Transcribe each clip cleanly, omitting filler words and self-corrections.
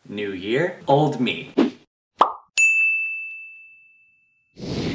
New year, old me.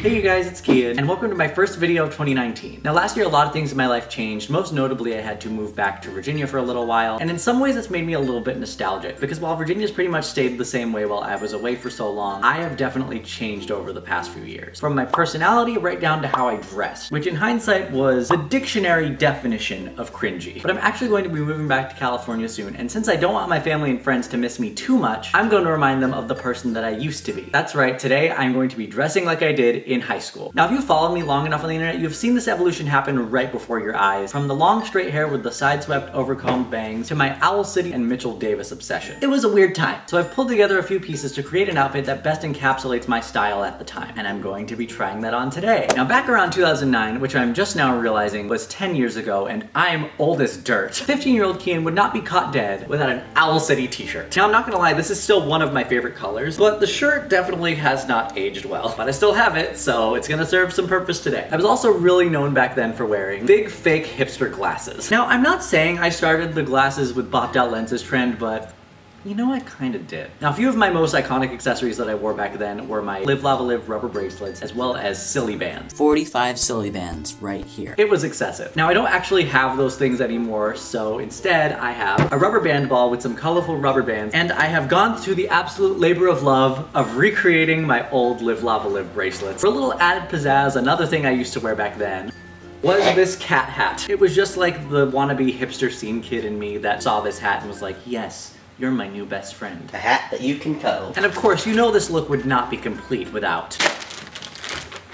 Hey you guys, it's Kian, and welcome to my first video of 2019. Now last year a lot of things in my life changed. Most notably I had to move back to Virginia for a little while, and in some ways it's made me a little bit nostalgic, because while Virginia's pretty much stayed the same way while I was away for so long, I have definitely changed over the past few years. From my personality right down to how I dressed, which in hindsight was the dictionary definition of cringy. But I'm actually going to be moving back to California soon, and since I don't want my family and friends to miss me too much, I'm going to remind them of the person that I used to be. That's right, today I'm going to be dressing like I did in high school. Now if you've followed me long enough on the internet, you've seen this evolution happen right before your eyes. From the long straight hair with the side-swept overcombed bangs to my Owl City and Mitchell Davis obsession. It was a weird time, so I've pulled together a few pieces to create an outfit that best encapsulates my style at the time, and I'm going to be trying that on today. Now back around 2009, which I'm just now realizing was 10 years ago, and I'm old as dirt, 15-year-old Kian would not be caught dead without an Owl City t-shirt. Now I'm not gonna lie, this is still one of my favorite colors, but the shirt definitely has not aged well. But I still have it, so it's gonna serve some purpose today. I was also really known back then for wearing big fake hipster glasses. Now I'm not saying I started the glasses with bopped out lenses trend, but you know, I kinda did. Now, a few of my most iconic accessories that I wore back then were my Live Lava Live rubber bracelets, as well as silly bands. 45 silly bands right here. It was excessive. Now, I don't actually have those things anymore, so instead I have a rubber band ball with some colorful rubber bands, and I have gone to the absolute labor of love of recreating my old Live Lava Live bracelets. For a little added pizzazz, another thing I used to wear back then was this cat hat. It was just like the wannabe hipster scene kid in me that saw this hat and was like, yes, you're my new best friend. A hat that you can cuddle. And of course, you know this look would not be complete without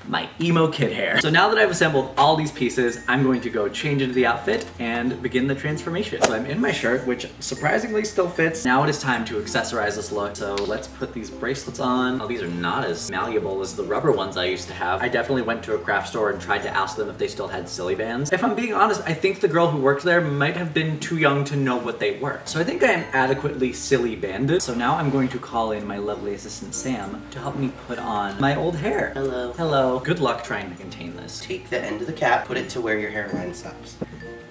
my emo kid hair. So now that I've assembled all these pieces, I'm going to go change into the outfit and begin the transformation. So I'm in my shirt, which surprisingly still fits. Now it is time to accessorize this look. So let's put these bracelets on. Oh, these are not as malleable as the rubber ones I used to have. I definitely went to a craft store and tried to ask them if they still had silly bands. If I'm being honest, I think the girl who worked there might have been too young to know what they were. So I think I am adequately silly banded. So now I'm going to call in my lovely assistant Sam to help me put on my old hair. Hello. Hello. Good luck trying to contain this. Take the end of the cap, put it to where your hairline stops.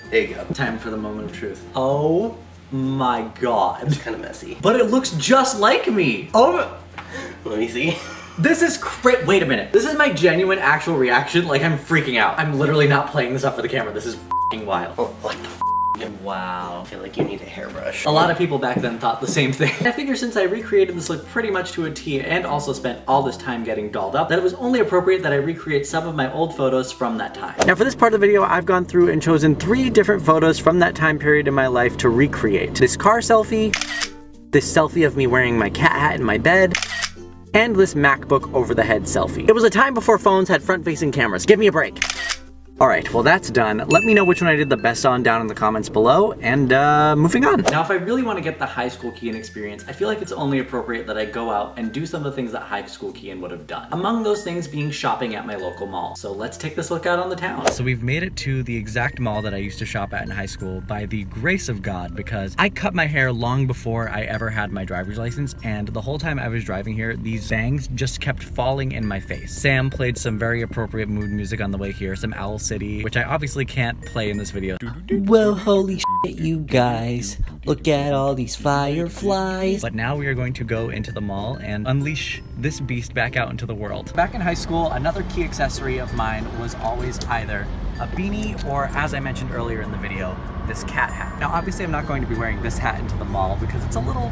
There you go. Time for the moment of truth. Oh my god. It's kind of messy. But it looks just like me. Oh. Let me see. This is great. Wait a minute. This is my genuine actual reaction. Like I'm freaking out. I'm literally not playing this up for the camera. This is f***ing wild. Oh, what the f***? Wow. I feel like you need a hairbrush. A lot of people back then thought the same thing. I figure since I recreated this look pretty much to a T and also spent all this time getting dolled up, that it was only appropriate that I recreate some of my old photos from that time. Now for this part of the video, I've gone through and chosen 3 different photos from that time period in my life to recreate. This car selfie, this selfie of me wearing my cat hat in my bed, and this MacBook over the head selfie. It was a time before phones had front-facing cameras. Give me a break. Alright, well that's done. Let me know which one I did the best on down in the comments below, and moving on. Now if I really want to get the high school Kian experience, I feel like it's only appropriate that I go out and do some of the things that high school Kian would have done. Among those things being shopping at my local mall. So let's take this look out on the town. So we've made it to the exact mall that I used to shop at in high school by the grace of God, because I cut my hair long before I ever had my driver's license, and the whole time I was driving here, these bangs just kept falling in my face. Sam played some very appropriate mood music on the way here, some Owl City, which I obviously can't play in this video. Well, holy shit, you guys. Look at all these fireflies. But now we are going to go into the mall and unleash this beast back out into the world. Back in high school, another key accessory of mine was always either a beanie or, as I mentioned earlier in the video, this cat hat. Now obviously I'm not going to be wearing this hat into the mall because it's a little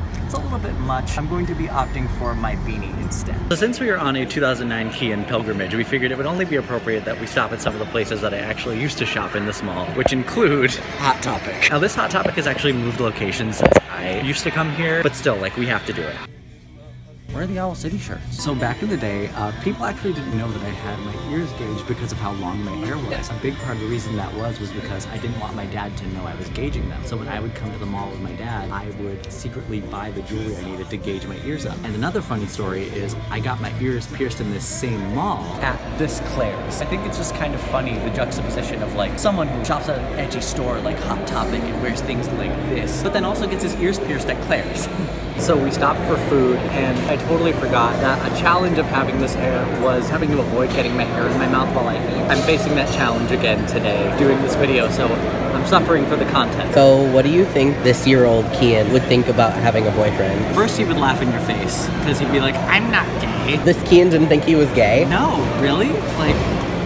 bit much. I'm going to be opting for my beanie instead. So since we are on a 2009 Kian pilgrimage, we figured it would only be appropriate that we stop at some of the places that I actually used to shop in this mall, which include Hot Topic. Now this Hot Topic has actually moved locations since I used to come here, but still, like, we have to do it. Where are the Owl City shirts? So back in the day, people actually didn't know that I had my ears gauged because of how long my hair was. A big part of the reason that was because I didn't want my dad to know I was gauging them. So when I would come to the mall with my dad, I would secretly buy the jewelry I needed to gauge my ears up. And another funny story is I got my ears pierced in this same mall at this Claire's. I think it's just kind of funny, the juxtaposition of like someone who shops at an edgy store like Hot Topic and wears things like this, but then also gets his ears pierced at Claire's. So we stopped for food and I totally forgot that a challenge of having this hair was having to avoid getting my hair in my mouth while I eat. I'm facing that challenge again today doing this video, so I'm suffering for the content. So what do you think this year-old Kian would think about having a boyfriend? First he would laugh in your face because he'd be like, I'm not gay. This Kian didn't think he was gay? No, really? Like,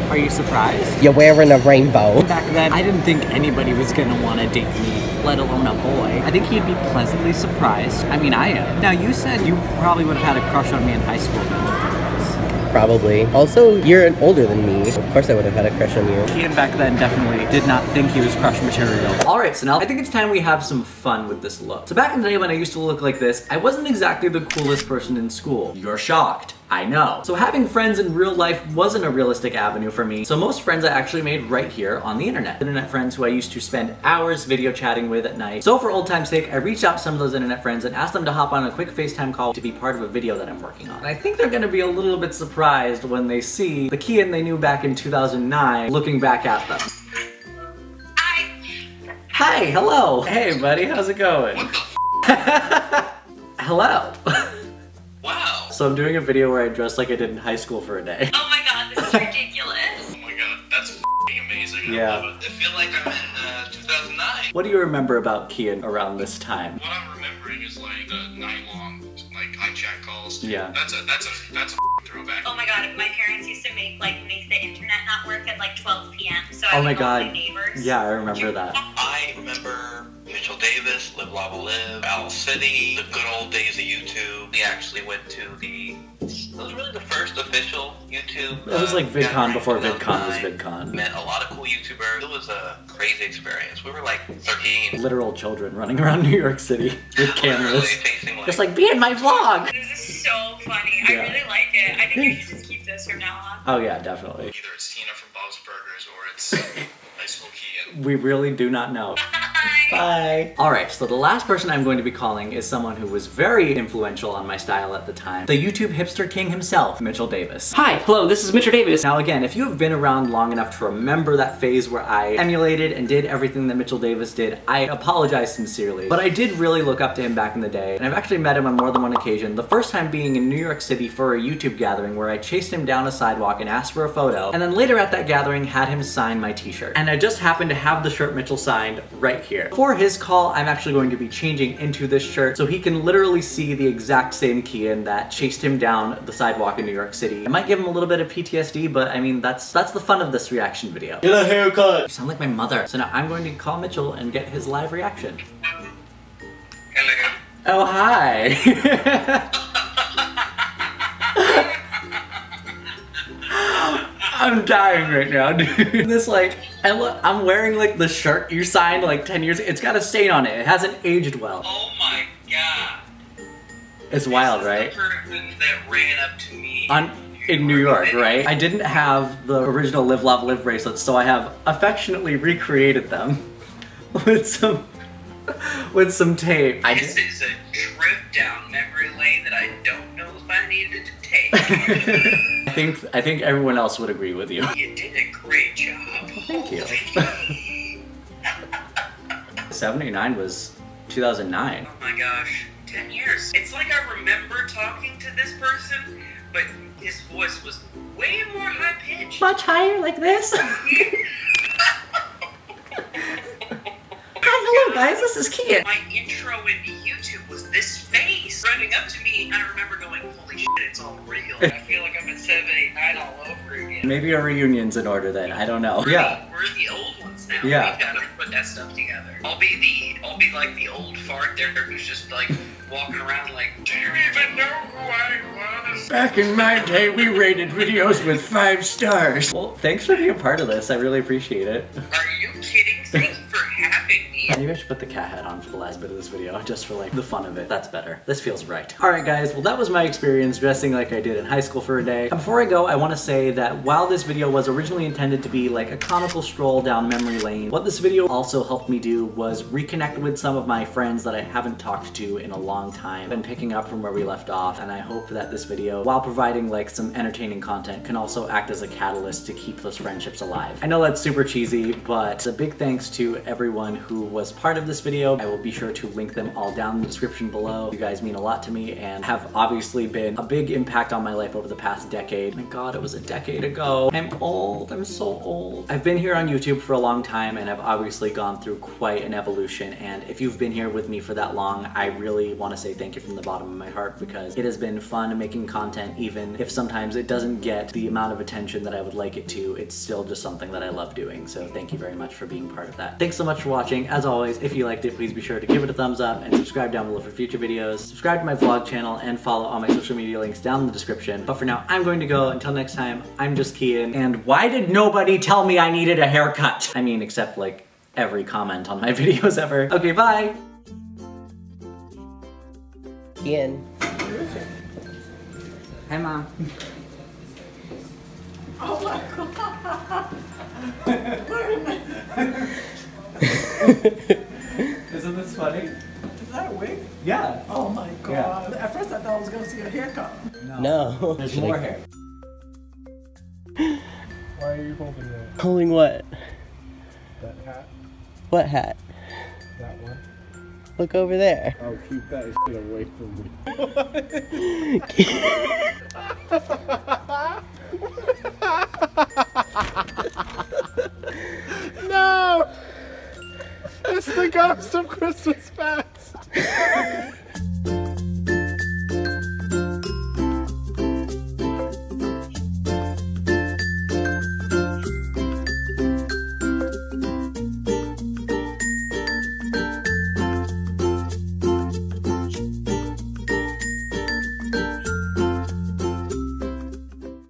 are you surprised? You're wearing a rainbow. Back then, I didn't think anybody was gonna want to date me, let alone a boy. I think he'd be pleasantly surprised. I mean, I am. Now, you said you probably would have had a crush on me in high school if you looked at this. Probably. Also, you're older than me. Of course I would have had a crush on you. Kian back then definitely did not think he was crush material. Alright, so now I think it's time we have some fun with this look. So back in the day when I used to look like this, I wasn't exactly the coolest person in school. You're shocked. I know. So having friends in real life wasn't a realistic avenue for me, so most friends I actually made right here on the internet. Internet friends who I used to spend hours video chatting with at night. So for old time's sake, I reached out to some of those internet friends and asked them to hop on a quick FaceTime call to be part of a video that I'm working on. And I think they're gonna be a little bit surprised when they see the Kian they knew back in 2009 looking back at them. Hi, hello. Hey buddy, how's it going? What the Hello. Wow. So I'm doing a video where I dress like I did in high school for a day. Oh my god, this is ridiculous. Oh my god, that's amazing. Yeah. I love it. I feel like I'm in 2009. What do you remember about Kian around this time? What I'm remembering is like the night-long like iChat calls. Yeah. That's a throwback. Oh my god, my parents used to make the internet not work at like 12 p.m. So Oh I my would call god. my neighbors. Yeah, I remember that. I remember Mitchell Davis, Live Lava Live, Owl City, the good old days of YouTube. We actually went to it was really the first official YouTube. It was like VidCon gathering before in VidCon was 2009. VidCon. Met a lot of cool YouTubers. It was a crazy experience. We were like 13. Literal children running around New York City with cameras. Literally facing, Just like, be in my vlog! This is so funny. Yeah. I really like it. I think you should just keep this from now on. Oh yeah, definitely. either it's Tina from Bob's Burgers or it's high school Kian. We really do not know. Bye. Alright, so the last person I'm going to be calling is someone who was very influential on my style at the time. The YouTube hipster king himself, Mitchell Davis. Hi, hello, this is Mr. Davis. Now again, if you have been around long enough to remember that phase where I emulated and did everything that Mitchell Davis did, I apologize sincerely. But I did really look up to him back in the day, and I've actually met him on more than one occasion. The first time being in New York City for a YouTube gathering where I chased him down a sidewalk and asked for a photo, and then later at that gathering had him sign my t-shirt. And I just happened to have the shirt Mitchell signed right here. For his call, I'm actually going to be changing into this shirt so he can literally see the exact same Kian that chased him down the sidewalk in New York City. I might give him a little bit of PTSD, but I mean, that's the fun of this reaction video. Get a haircut! You sound like my mother. So now I'm going to call Mitchell and get his live reaction. Hello. Oh, hi. I'm dying right now, dude. This like, I'm wearing like the shirt you signed like 10 years ago. It's got a stain on it. It hasn't aged well. Oh my god. It's wild, right? The person that ran up to me In New York, right? I didn't have the original Live Love Live bracelets, so I have affectionately recreated them with some tape. This is a trip down memory lane that I don't know if I needed to take. I think everyone else would agree with you. You did a great job. Thank you. 79 was 2009. Oh my gosh, 10 years. It's like I remember talking to this person, but his voice was way more high-pitched. Much higher like this? Hi, hello guys, this is Kian. My intro into YouTube was this face running up to me, and I remember going, holy shit, it's all real. I feel like I'm at 789 all over again. Maybe a reunion's in order then, I don't know. Yeah. We're the old ones now. Yeah. We've got to put that stuff together. I'll be like the old fart there who's just like walking around like, do you even know who I was? Back in my day, we rated videos with 5 stars. Well, thanks for being a part of this. I really appreciate it. Are you kidding? Thank you for having me. Maybe I should put the cat head on for the last bit of this video, just for like the fun of it. That's better. This feels right. Alright guys, well that was my experience dressing like I did in high school for a day. And before I go, I want to say that while this video was originally intended to be like a comical stroll down memory lane, what this video also helped me do was reconnect with some of my friends that I haven't talked to in a long time. I've been picking up from where we left off, and I hope that this video, while providing like some entertaining content, can also act as a catalyst to keep those friendships alive. I know that's super cheesy, but a big thanks to everyone who was part part of this video. I will be sure to link them all down in the description below. You guys mean a lot to me and have obviously been a big impact on my life over the past decade. My God, it was a decade ago. I'm old, I'm so old. I've been here on YouTube for a long time and I've obviously gone through quite an evolution, and if you've been here with me for that long, I really want to say thank you from the bottom of my heart, because it has been fun making content. Even if sometimes it doesn't get the amount of attention that I would like it to, it's still just something that I love doing, so thank you very much for being part of that. Thanks so much for watching. As always, if you liked it, please be sure to give it a thumbs up and subscribe down below for future videos. Subscribe to my vlog channel and follow all my social media links down in the description. But for now, I'm going to go. Until next time, I'm just Kyian. And why did nobody tell me I needed a haircut? I mean, except like every comment on my videos ever. Okay, bye! Kyian. Hi, Mom. Oh my God! Isn't this funny? Is that a wig? Yeah. Oh my God. Yeah. At first I thought I was going to see a haircut. No. There's more hair. Why are you holding that? Holding what? That hat? What hat? That one? Look over there. Oh, keep that shit away from me. No! It's the Ghost of Christmas Past!